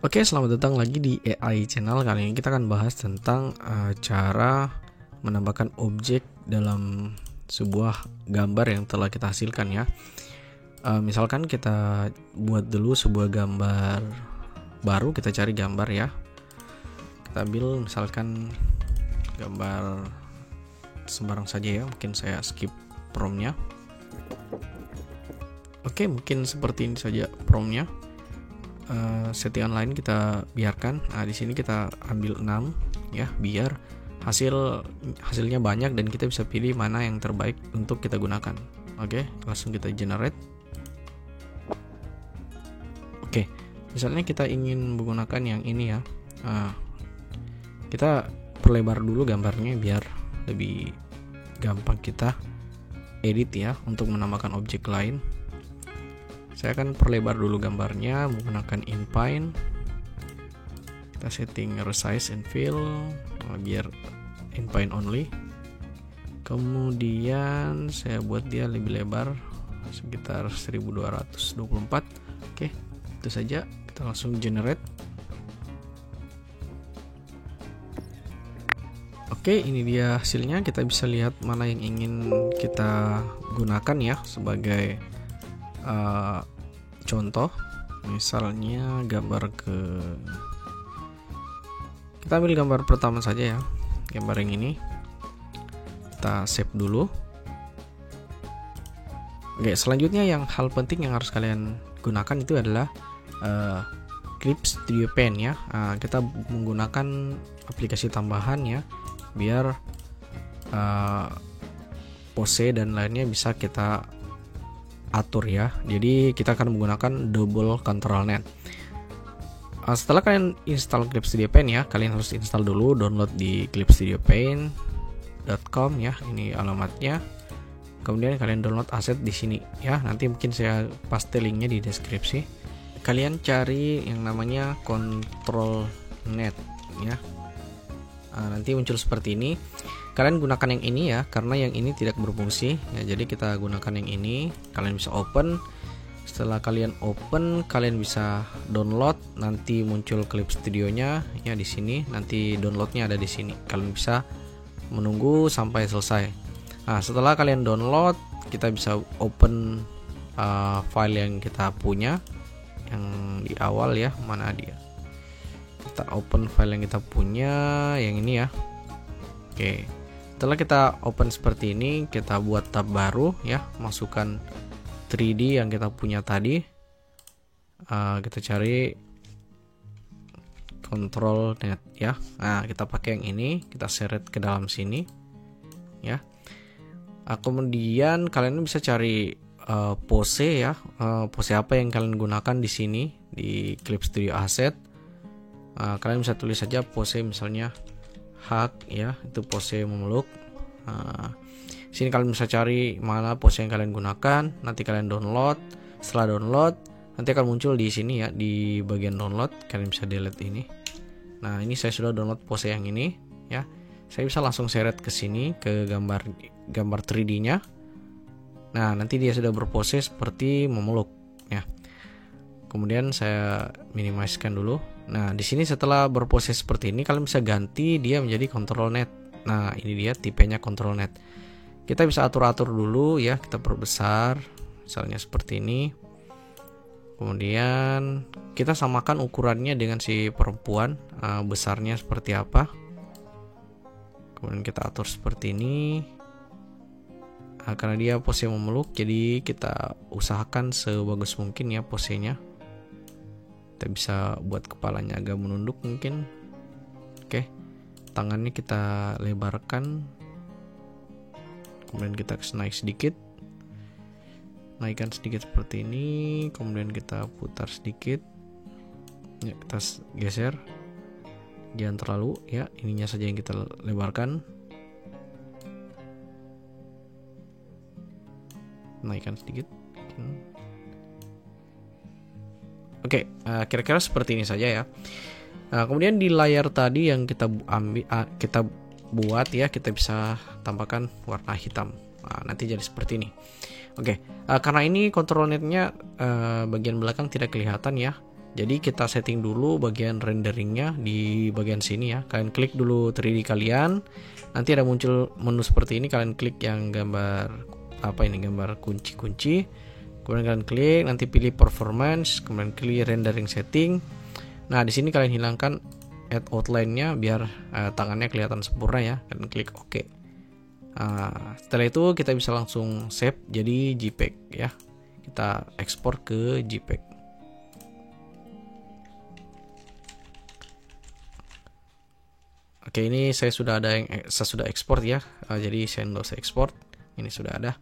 Oke, selamat datang lagi di AI Channel. Kali ini kita akan bahas tentang cara menambahkan objek dalam sebuah gambar yang telah kita hasilkan ya. Misalkan kita buat dulu sebuah gambar baru, kita cari gambar ya. Kita ambil misalkan gambar sembarang saja ya, mungkin saya skip promptnya. Oke, mungkin seperti ini saja promptnya. Settingan lain kita biarkan. Nah, di sini kita ambil 6 ya, biar hasilnya banyak dan kita bisa pilih mana yang terbaik untuk kita gunakan. Oke, langsung kita generate. Oke, misalnya kita ingin menggunakan yang ini ya. Kita perlebar dulu gambarnya biar lebih gampang kita edit ya untuk menambahkan objek lain. Saya akan perlebar dulu gambarnya menggunakan inpine. Kita setting resize and fill biar inpine only. Kemudian saya buat dia lebih lebar sekitar 1224. Oke, itu saja. Kita langsung generate. Oke, ini dia hasilnya. Kita bisa lihat mana yang ingin kita gunakan ya sebagai contoh. Misalnya kita ambil gambar pertama saja ya, gambar yang ini. Kita save dulu. Oke, selanjutnya yang hal penting yang harus kalian gunakan itu adalah Clip Studio Paint ya. Kita menggunakan aplikasi tambahan ya, biar pose dan lainnya bisa kita atur ya. Jadi kita akan menggunakan double control net. Setelah kalian install Clip Studio Paint ya, kalian harus install dulu, download di clipstudiopaint.com ya, ini alamatnya. Kemudian kalian download aset di sini ya. Nanti mungkin saya paste linknya di deskripsi. Kalian cari yang namanya control net ya. Nanti muncul seperti ini. Kalian gunakan yang ini ya, karena yang ini tidak berfungsi ya, jadi kita gunakan yang ini. Kalian bisa open. Setelah kalian open, kalian bisa download. Nanti muncul Clip Studionya ya di sini. Nanti downloadnya ada di sini. Kalian bisa menunggu sampai selesai. Nah, setelah kalian download, kita bisa open file yang kita punya yang di awal ya. Mana dia? Kita open file yang kita punya, yang ini ya. Oke. Setelah kita open seperti ini, kita buat tab baru ya, masukkan 3D yang kita punya tadi. Kita cari control net ya. Nah, kita pakai yang ini, kita seret ke dalam sini ya. Kemudian kalian bisa cari pose ya, pose apa yang kalian gunakan di sini di Clip Studio Asset. Kalian bisa tulis saja pose misalnya hug ya, itu pose memeluk. Sini kalian bisa cari mana pose yang kalian gunakan. Nanti kalian download. Setelah download, nanti akan muncul di sini ya, di bagian download. Kalian bisa delete ini. Nah, ini saya sudah download pose yang ini ya. Saya bisa langsung seret ke sini ke gambar 3D-nya. Nah, nanti dia sudah berpose seperti memeluk ya. Kemudian saya minimizekan dulu. Nah, di sini setelah berpose seperti ini, kalian bisa ganti dia menjadi control net. Nah, ini dia tipenya control net. Kita bisa atur-atur dulu ya, kita perbesar misalnya seperti ini. Kemudian kita samakan ukurannya dengan si perempuan, besarnya seperti apa. Kemudian kita atur seperti ini. Karena dia pose memeluk, jadi kita usahakan sebagus mungkin ya posenya. Kita bisa buat kepalanya agak menunduk mungkin. Oke, tangannya kita lebarkan. Kemudian kita naik sedikit, naikkan sedikit seperti ini. Kemudian kita putar sedikit ya, kita geser, jangan terlalu ya, ininya saja yang kita lebarkan. Naikkan sedikit. Oke, kira-kira seperti ini saja ya. Kemudian di layar tadi yang kita buat ya, kita bisa tambahkan warna hitam. Nanti jadi seperti ini. Oke, karena ini control netnya bagian belakang tidak kelihatan ya. Jadi kita setting dulu bagian renderingnya di bagian sini ya. Kalian klik dulu 3D kalian, nanti ada muncul menu seperti ini. Kalian klik yang gambar apa ini, gambar kunci-kunci. Kemudian kalian klik, nanti pilih performance, kemudian klik rendering setting. Nah di sini kalian hilangkan add outline-nya biar tangannya kelihatan sempurna ya. Kalian klik OK. Setelah itu kita bisa langsung save jadi JPEG ya. Kita ekspor ke JPEG. Oke, ini saya sudah ekspor ya. Jadi saya nggak usah ekspor. Ini sudah ada.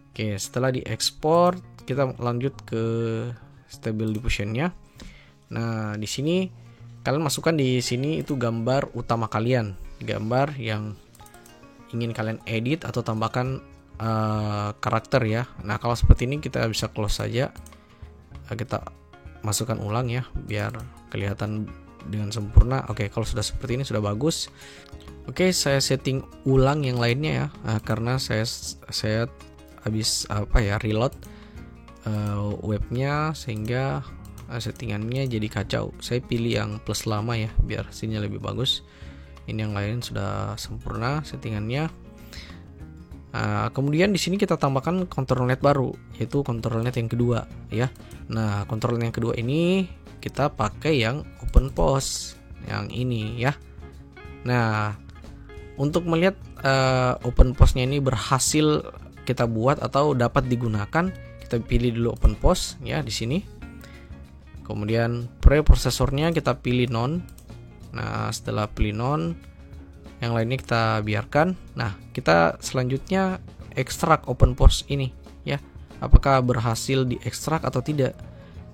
Oke, setelah diekspor kita lanjut ke Stable Diffusion-nya. Nah, di sini kalian masukkan di sini itu gambar utama kalian, gambar yang ingin kalian edit atau tambahkan karakter ya. Nah, kalau seperti ini kita bisa close saja. Kita masukkan ulang ya biar kelihatan dengan sempurna. Oke, kalau sudah seperti ini sudah bagus. Oke, saya setting ulang yang lainnya ya. Karena saya habis reload webnya sehingga settingannya jadi kacau. Saya pilih yang plus lama ya biar hasilnya lebih bagus. Ini yang lain sudah sempurna settingannya. Kemudian di sini kita tambahkan control net baru, yaitu control net yang kedua ya. Nah, control net yang kedua ini kita pakai yang open post yang ini ya. Nah, untuk melihat open postnya ini berhasil kita buat atau dapat digunakan, kita pilih dulu open post ya di sini. Kemudian preprosesornya kita pilih none. Nah, setelah pilih none, yang lainnya kita biarkan. Nah, kita selanjutnya ekstrak open post ini ya. Apakah berhasil diekstrak atau tidak?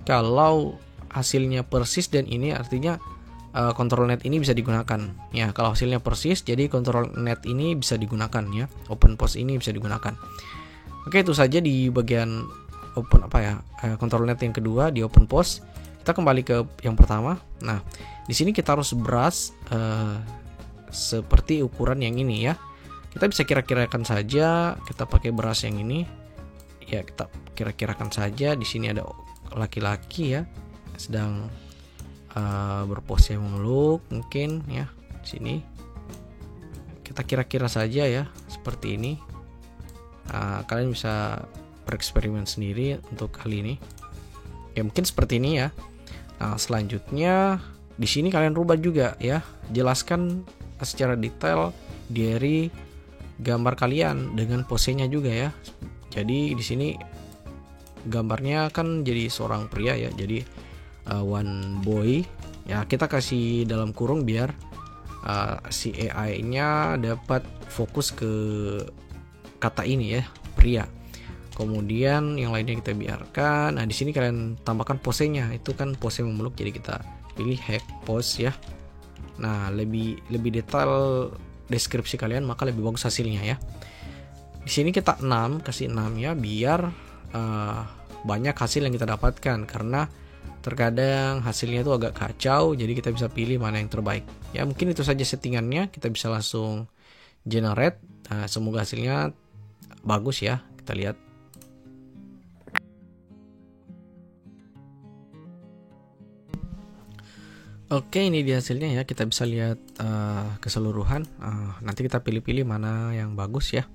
Kalau hasilnya persis dan ini artinya control net ini bisa digunakan ya. Kalau hasilnya persis, jadi control net ini bisa digunakan ya. Open post ini bisa digunakan. Oke, itu saja di bagian control net yang kedua di open post. Kita kembali ke yang pertama. Nah, di sini kita harus brush seperti ukuran yang ini ya. Kita bisa kira-kirakan saja, kita pakai brush yang ini ya, kita kira-kirakan saja. Di sini ada laki-laki ya, sedang berpose memeluk mungkin ya. Di sini kita kira-kira saja ya seperti ini. Kalian bisa bereksperimen sendiri untuk kali ini ya, mungkin seperti ini ya. Nah, selanjutnya di sini kalian rubah juga ya, jelaskan secara detail dari gambar kalian dengan posenya juga ya. Jadi di sini gambarnya kan jadi seorang pria ya, jadi one boy ya. Kita kasih dalam kurung biar si AI-nya dapat fokus ke kata ini ya, pria. Kemudian yang lainnya kita biarkan. Nah, di sini kalian tambahkan posenya, itu kan pose memeluk, jadi kita pilih hack pose ya. Nah, lebih detail deskripsi kalian maka lebih bagus hasilnya ya. Di sini kita 6, kasih 6 ya biar banyak hasil yang kita dapatkan, karena terkadang hasilnya itu agak kacau, jadi kita bisa pilih mana yang terbaik. Ya, mungkin itu saja settingannya. Kita bisa langsung generate. Nah, semoga hasilnya bagus ya. Kita lihat. Oke, ini dia hasilnya ya. Kita bisa lihat keseluruhan. Nanti kita pilih-pilih mana yang bagus ya.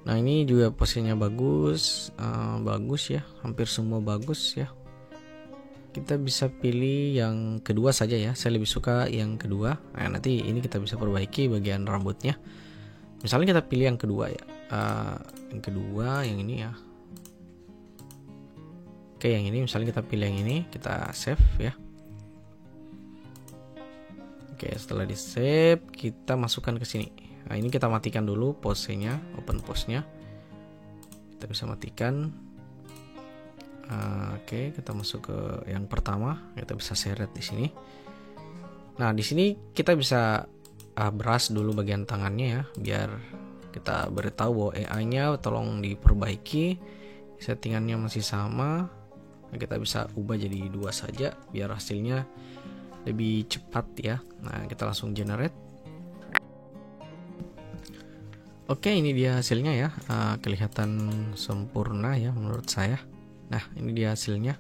Nah, ini juga posenya bagus, bagus ya. Hampir semua bagus ya. Kita bisa pilih yang kedua saja ya. Saya lebih suka yang kedua. Nah, nanti ini kita bisa perbaiki bagian rambutnya. Misalnya kita pilih yang kedua ya. Yang kedua, yang ini ya. Oke, yang ini misalnya kita pilih yang ini, kita save ya. Oke, setelah di save kita masukkan ke sini. Nah, ini kita matikan dulu posenya, open pose-nya. Kita bisa matikan. Oke, kita masuk ke yang pertama. Kita bisa seret di sini. Nah, di sini kita bisa brush dulu bagian tangannya ya, biar kita beritahu bahwa AI-nya tolong diperbaiki. Settingannya masih sama. Nah, kita bisa ubah jadi 2 saja biar hasilnya lebih cepat ya. Nah, kita langsung generate. Oke, ini dia hasilnya ya. Kelihatan sempurna ya menurut saya. Nah, ini dia hasilnya.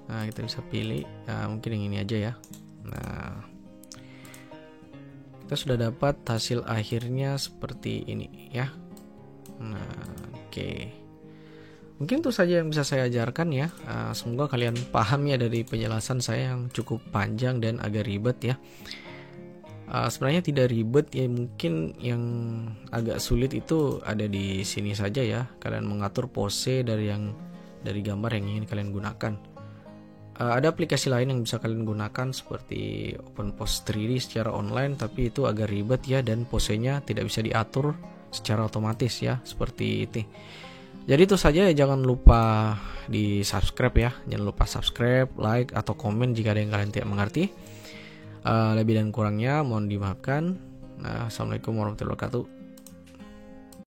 Nah, kita bisa pilih mungkin yang ini aja ya. Nah, kita sudah dapat hasil akhirnya seperti ini ya. Nah, oke. Mungkin itu saja yang bisa saya ajarkan ya. Semoga kalian paham ya dari penjelasan saya yang cukup panjang dan agak ribet ya. Sebenarnya tidak ribet ya, mungkin yang agak sulit itu ada di sini saja ya. Kalian mengatur pose dari gambar yang ingin kalian gunakan. Ada aplikasi lain yang bisa kalian gunakan seperti OpenPose 3D secara online, tapi itu agak ribet ya dan posenya tidak bisa diatur secara otomatis ya, seperti itu. Jadi itu saja ya, jangan lupa di subscribe ya, jangan lupa subscribe, like atau komen jika ada yang kalian tidak mengerti. Lebih dan kurangnya mohon dimaafkan. Assalamualaikum warahmatullahi wabarakatuh.